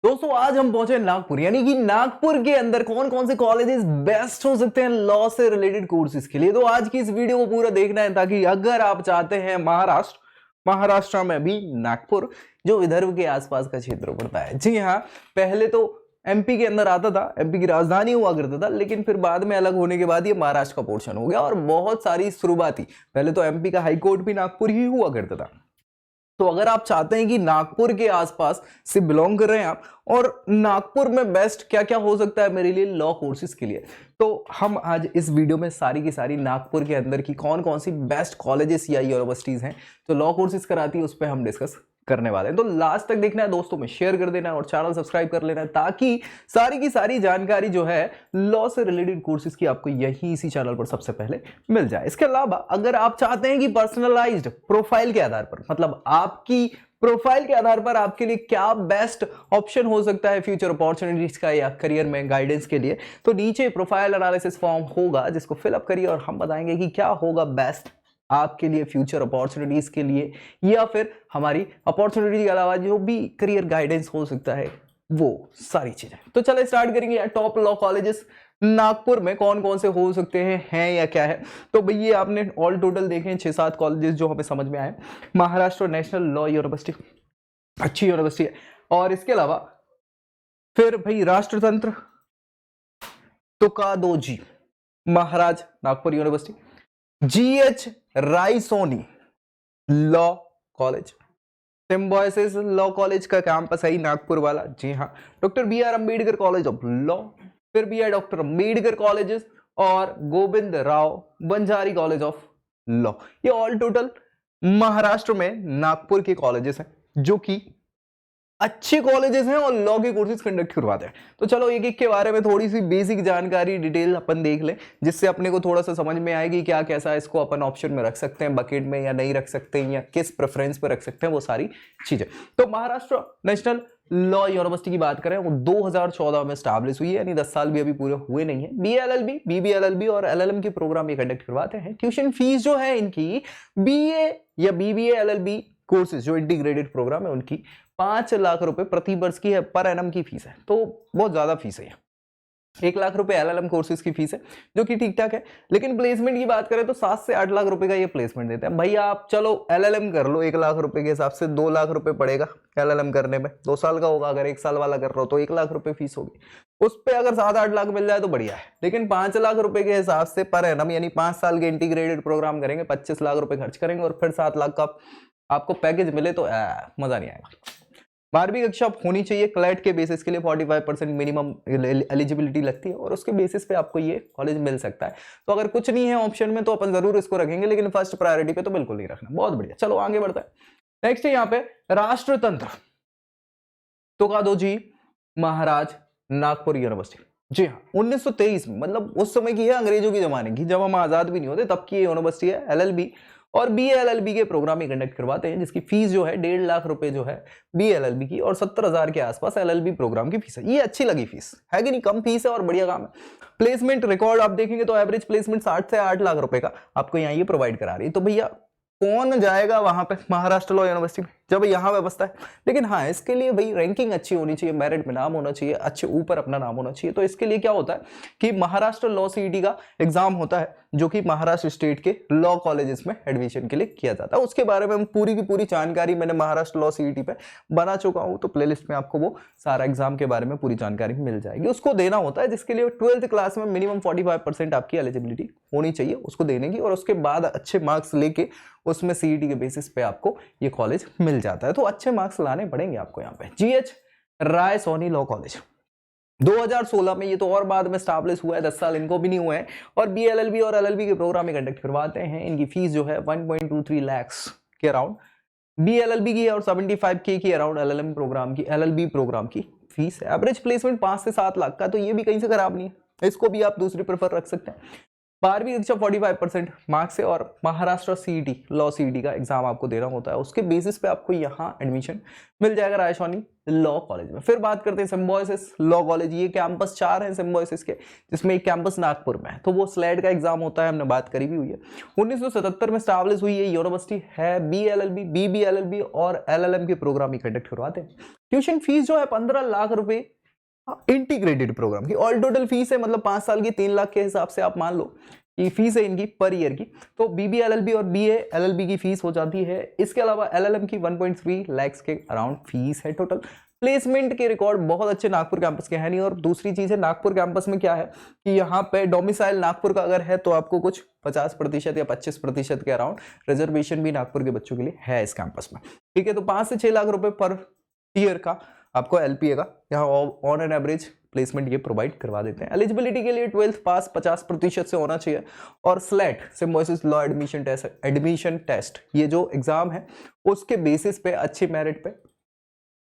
दोस्तों आज हम पहुंचे नागपुर, यानी कि नागपुर के अंदर कौन कौन से कॉलेजेस बेस्ट हो सकते हैं लॉ से रिलेटेड कोर्सेज के लिए। तो आज की इस वीडियो को पूरा देखना है ताकि अगर आप चाहते हैं महाराष्ट्र में भी नागपुर जो विदर्भ के आसपास का क्षेत्र पड़ता है। जी हाँ, पहले तो एमपी के अंदर आता था, एमपी की राजधानी हुआ करता था, लेकिन फिर बाद में अलग होने के बाद ये महाराष्ट्र का पोर्शन हो गया और बहुत सारी शुरुआती पहले तो एमपी का हाईकोर्ट भी नागपुर ही हुआ करता था। तो अगर आप चाहते हैं कि नागपुर के आसपास से बिलोंग कर रहे हैं आप और नागपुर में बेस्ट क्या क्या हो सकता है मेरे लिए लॉ कोर्सेज के लिए, तो हम आज इस वीडियो में सारी की सारी नागपुर के अंदर की कौन कौन सी बेस्ट कॉलेजेस या यूनिवर्सिटीज हैं जो लॉ कोर्सेज कराती है उस पर हम डिस्कस करने वाले हैं। तो लास्ट तक देखना है दोस्तों, में शेयर कर देना है और चैनल सब्सक्राइब कर लेना है ताकि सारी की सारी जानकारी जो है लॉ से रिलेटेड कोर्सेज की आपको यही इसी चैनल पर सबसे पहले मिल जाए। इसके अलावा अगर आप चाहते हैं कि पर्सनलाइज्ड प्रोफाइल के आधार पर, मतलब आपकी प्रोफाइल के आधार पर आपके लिए क्या बेस्ट ऑप्शन हो सकता है फ्यूचर अपॉर्चुनिटीज का या करियर में गाइडेंस के लिए, तो नीचे प्रोफाइल एनालिसिस फॉर्म होगा जिसको फिलअप करिए और हम बताएंगे कि क्या होगा बेस्ट आपके लिए फ्यूचर अपॉर्चुनिटीज के लिए या फिर हमारी अपॉर्चुनिटी के अलावा जो भी करियर गाइडेंस हो सकता है वो सारी चीजें। तो चलो स्टार्ट करेंगे यार। टॉप लॉ कॉलेजेस नागपुर में कौन कौन से हो सकते हैं या क्या है। तो भैया आपने ऑल टोटल देखे 6-7 कॉलेजेस जो हमें समझ में आए। महाराष्ट्र नेशनल लॉ यूनिवर्सिटी अच्छी यूनिवर्सिटी है, और इसके अलावा फिर भाई Rashtrasant Tukadoji Maharaj Nagpur university, G H Raisoni law college, Symbiosis law college का कैंपस है नागपुर वाला। जी हाँ, doctor B R Ambedkar college of law, फिर भी है डॉक्टर अम्बेडकर कॉलेजेस और Govind Rao Banjari college of law. ये ऑल टोटल महाराष्ट्र में नागपुर के कॉलेजेस हैं जो कि अच्छे कॉलेजेस हैं और लॉ के कोर्सेज कंडक्ट करवाते हैं। तो चलो एक एक के बारे में थोड़ी सी बेसिक जानकारी डिटेल अपन देख लें जिससे अपने को थोड़ा सा समझ में आएगी क्या कैसा इसको अपन ऑप्शन में रख सकते हैं, बकेट में या नहीं रख सकते हैं, या किस प्रेफरेंस पे रख सकते हैं, वो सारी चीजें। तो महाराष्ट्र नेशनल लॉ यूनिवर्सिटी की बात करें वो 2014 में स्टैब्लिश हुई है, यानी 10 साल भी अभी पूरे हुए नहीं है। BLLB, BBLLB और LLM के प्रोग्राम ये कंडक्ट करवाते हैं। ट्यूशन फीस जो है इनकी BA या BBA LLB कोर्सेज जो इंटीग्रेटेड प्रोग्राम है उनकी 5 लाख रुपए प्रति वर्ष की है, पर एनम की फीस है, तो बहुत ज्यादा फीस है। 1 लाख रुपए LLM कोर्सेज की फीस है जो कि ठीक ठाक है। लेकिन प्लेसमेंट की बात करें तो 7 से 8 लाख रुपए का ये प्लेसमेंट देते हैं। भैया आप चलो LLM कर लो, 1 लाख रुपए के हिसाब से 2 लाख रुपए पड़ेगा LLM करने में, 2 साल का होगा। अगर 1 साल वाला कर रहे हो तो 1 लाख रुपए फीस होगी, उस पर अगर 7-8 लाख मिल जाए तो बढ़िया है। लेकिन 5 लाख रुपए के हिसाब से पर एनम, यानी 5 साल के इंटीग्रेटेड प्रोग्राम करेंगे, 25 लाख रुपए खर्च करेंगे और फिर 7 लाख का आपको पैकेज मिले तो मजा नहीं आएगा। 12वीं कक्षा होनी चाहिए, क्लैट के बेसिस के लिए 45% मिनिमम एलिजिबिलिटी लगती है और उसके बेसिस पे आपको ये कॉलेज मिल सकता है। तो अगर कुछ नहीं है ऑप्शन में तो अपन जरूर इसको रखेंगे, लेकिन फर्स्ट प्रायोरिटी पे तो बिल्कुल नहीं रखना। बहुत बढ़िया, चलो आगे बढ़ता है। नेक्स्ट है यहाँ पे राष्ट्रतंत्र तुकादोजी महाराज नागपुर यूनिवर्सिटी। जी हाँ, 1923 में, मतलब उस समय की है, अंग्रेजों के जमाने की, जब हम आजाद भी नहीं होते तब की यूनिवर्सिटी है। LLB और BLLB के प्रोग्राम ही कंडक्ट करवाते हैं जिसकी फीस जो है 1.5 लाख रुपए जो है BLLB की और 70,000 के आसपास LLB प्रोग्राम की फीस है। ये अच्छी लगी फीस है कि नहीं, कम फीस है और बढ़िया काम है। प्लेसमेंट रिकॉर्ड आप देखेंगे तो एवरेज प्लेसमेंट 60 से 8 लाख रुपए का आपको यहाँ ये प्रोवाइड करा रही है। तो भैया कौन जाएगा वहां पे महाराष्ट्र लॉ यूनिवर्सिटी में जब यहाँ व्यवस्था है। लेकिन हाँ, इसके लिए भाई रैंकिंग अच्छी होनी चाहिए, मेरिट में नाम होना चाहिए, अच्छे ऊपर अपना नाम होना चाहिए। तो इसके लिए क्या होता है कि महाराष्ट्र लॉ CET का एग्जाम होता है जो कि महाराष्ट्र स्टेट के लॉ कॉलेजेस में एडमिशन के लिए किया जाता है। उसके बारे में पूरी की पूरी जानकारी मैंने महाराष्ट्र लॉ CET पे बना चुका हूँ, तो प्लेलिस्ट में आपको वो सारा एग्जाम के बारे में पूरी जानकारी मिल जाएगी। उसको देना होता है जिसके लिए 12th क्लास में मिनिमम 45% आपकी एलिजिबिलिटी होनी चाहिए, उसको देने की, और उसके बाद अच्छे मार्क्स लेके उसमें CET के बेसिस पे आपको ये कॉलेज मिल जाता है। तो अच्छे मार्क्स लाने पड़ेंगे आपको यहाँ पे। GH रायसोनी लॉ कॉलेज 2016 में, ये तो और बाद में स्टैब्लिश हुआ है, 10 साल इनको भी नहीं हुए हैं, और BLLB और LLB के प्रोग्राम में कंडक्ट करवाते हैं। इनकी फीस जो है 1.23 lakhs के अराउंड BLLB की और 75K की अराउंड LLB प्रोग्राम की फीस है। एवरेज प्लेसमेंट 5 से 7 लाख का, तो ये भी कहीं से खराब नहीं है, इसको भी आप दूसरी प्रेफर रख सकते हैं। 12वीं कक्षा 45% मार्क्स से और महाराष्ट्र सीईटी लॉ सीईटी का एग्जाम आपको देना होता है, उसके बेसिस पे आपको यहाँ एडमिशन मिल जाएगा रायसोनी लॉ कॉलेज में। फिर बात करते हैं सिम्बायोसिस लॉ कॉलेज। ये कैंपस 4 हैं सिम्बायोसिस के, जिसमें एक कैंपस नागपुर में है, तो वो स्लेट का एग्जाम होता है, हमने बात करी भी हुई है। 1977 में स्टैब्लिश हुई ये यूनिवर्सिटी है। BLLB, BBLLB और LLM के प्रोग्राम ही कंडक्ट करवाते हैं। ट्यूशन फीस जो है 15 लाख रुपए इंटीग्रेटेड प्रोग्राम की ऑल टोटल फीस है, मतलब 5 साल की 3 लाख के हिसाब से आप मान लो कि फीस है इनकी पर ईयर की। तो BBLLB और BALLB की फीस हो जाती है। इसके अलावा LLM की 1.3 लाख के अराउंड फीस है टोटल। प्लेसमेंट के रिकॉर्ड बहुत अच्छे नागपुर कैंपस के हैं नहीं। और दूसरी चीज है नागपुर कैंपस में क्या है कि यहाँ पे डोमिसाइल नागपुर का अगर है तो आपको कुछ 50% या 25% के अराउंड रिजर्वेशन भी नागपुर के बच्चों के लिए है इस कैंपस में, ठीक है। तो 5 से 6 लाख रुपए पर ईयर का आपको LPA का यहाँ ऑन एन एवरेज प्लेसमेंट ये प्रोवाइड करवा देते हैं। एलिजिबिलिटी के लिए 12th पास 50% से होना चाहिए। और SLAT symbiosis law admission test ये जो एग्जाम है उसके बेसिस पे अच्छे मेरिट पे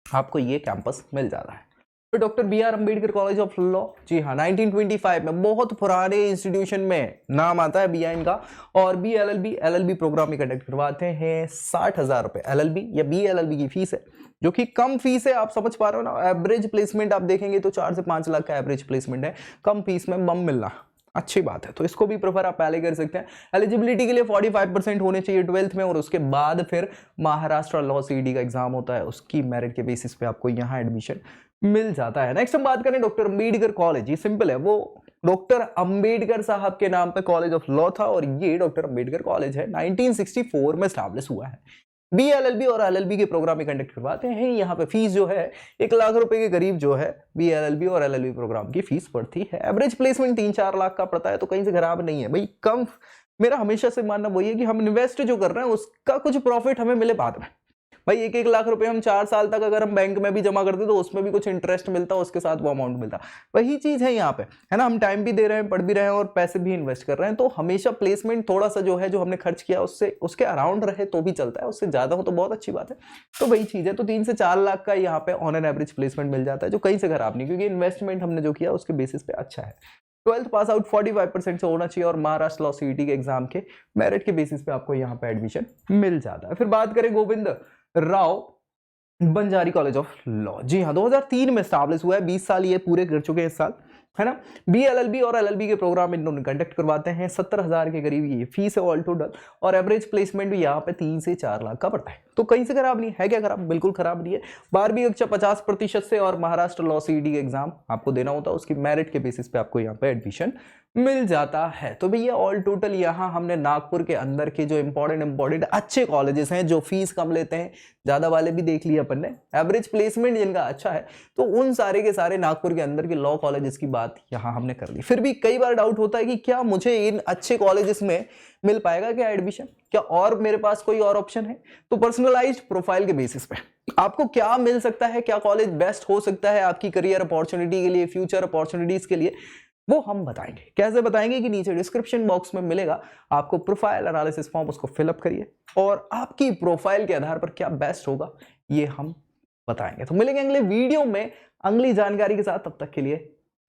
आपको ये कैंपस मिल जाता है। तो doctor BR Ambedkar college of law, जी हाँ, 1925 में बहुत पुराने इंस्टीट्यूशन में नाम आता है BI इनका। और BLLB LLB प्रोग्राम में कंडक्ट करवाते हैं। 60,000 रुपए LLB या BLLB की फीस है, जो कि कम फीस है। आप समझ पा रहे हो ना, एवरेज प्लेसमेंट आप देखेंगे तो 4 से 5 लाख का एवरेज प्लेसमेंट है। कम फीस में बम मिलना अच्छी बात है, तो इसको भी प्रेफर आप पहले कर सकते हैं। एलिजिबिलिटी के लिए 45% होने चाहिए 12th में। और उसके बाद फिर महाराष्ट्र लॉ सीईटी का एग्जाम होता है, उसकी मेरिट के बेसिस पे आपको यहाँ एडमिशन मिल जाता है। नेक्स्ट हम बात करें डॉक्टर अम्बेडकर कॉलेज। ये सिंपल है, वो डॉक्टर अम्बेडकर साहब के नाम पे कॉलेज ऑफ लॉ था और ये डॉक्टर अम्बेडकर कॉलेज है। 1964 में स्टैब्लिश हुआ है। BLLB और LLB के प्रोग्राम में कंडक्ट करवाते हैं। यहाँ पे फीस जो है 1 लाख रुपए के करीब जो है BLLB और LLB प्रोग्राम की फीस पड़ती है। एवरेज प्लेसमेंट 3-4 लाख का पड़ता है, तो कहीं से खराब नहीं है भाई। कम, मेरा हमेशा से मानना वही है कि हम इन्वेस्ट जो कर रहे हैं उसका कुछ प्रॉफिट हमें मिले बाद में। भाई 1-1 लाख रुपए हम 4 साल तक अगर हम बैंक में भी जमा करते तो उसमें भी कुछ इंटरेस्ट मिलता, उसके साथ वो अमाउंट मिलता। वही चीज है यहाँ पे, है ना। हम टाइम भी दे रहे हैं, पढ़ भी रहे हैं और पैसे भी इन्वेस्ट कर रहे हैं, तो हमेशा प्लेसमेंट थोड़ा सा जो है जो हमने खर्च किया उससे उसके अराउंड रहे तो भी चलता है, उससे ज्यादा हो तो बहुत अच्छी बात है। तो वही चीज है, तो 3 से 4 लाख का यहाँ पे ऑन एन एवरेज प्लेसमेंट मिल जाता है, जो कहीं से खराब नहीं, क्योंकि इन्वेस्टमेंट हमने जो किया उसके बेसिस पे अच्छा है। 12th पास आउट 45% से होना चाहिए और महाराष्ट्र लॉ सीईटी के एग्जाम के मेरिट के बेसिस पे आपको यहाँ पे एडमिशन मिल जाता है। फिर बात करें Govind Rao Banjari college of law. जी हाँ, 2003 में स्टैब्लिश हुआ है। 20 साल ये पूरे कर चुके हैं इस साल, है ना। BLLB और LLB के प्रोग्राम इन्होंने कंडक्ट करवाते हैं। 70,000 के करीब ये फीस है ऑल टोटल। और एवरेज प्लेसमेंट भी यहाँ पे 3 से 4 लाख का पड़ता है, तो कहीं से खराब नहीं है। क्या खराब? बिल्कुल खराब नहीं है। 12वीं कक्षा 50% से और महाराष्ट्र लॉ सीईटी का एग्जाम आपको देना होता है, उसकी मेरिट के बेसिस पे आपको यहाँ पे एडमिशन मिल जाता है। तो भैया ऑल टोटल यहाँ हमने नागपुर के अंदर के जो इंपॉर्टेंट अच्छे कॉलेजेस हैं जो फीस कम लेते हैं, ज्यादा वाले भी देख लिए अपन ने, एवरेज प्लेसमेंट जिनका अच्छा है, तो उन सारे के सारे नागपुर के अंदर के लॉ कॉलेजेस की बात यहाँ हमने कर ली। फिर भी कई बार डाउट होता है कि क्या मुझे इन अच्छे कॉलेजेस में मिल पाएगा क्या एडमिशन, क्या और मेरे पास कोई और ऑप्शन है? तो पर्सनलाइज्ड प्रोफाइल के बेसिस पे आपको क्या मिल सकता है, क्या कॉलेज बेस्ट हो सकता है आपकी करियर अपॉर्चुनिटी के लिए, फ्यूचर अपॉर्चुनिटीज के लिए, वो हम बताएंगे। कैसे बताएंगे कि नीचे डिस्क्रिप्शन बॉक्स में मिलेगा आपको प्रोफाइल एनालिसिस फॉर्म, उसको फिलअप करिए और आपकी प्रोफाइल के आधार पर क्या बेस्ट होगा ये हम बताएंगे। तो मिलेंगे अगले वीडियो में अगली जानकारी के साथ, तब तक के लिए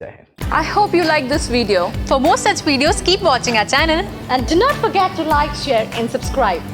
जय Hind. I hope you like this video. For more such videos, keep watching our channel and do not forget to like, share and subscribe.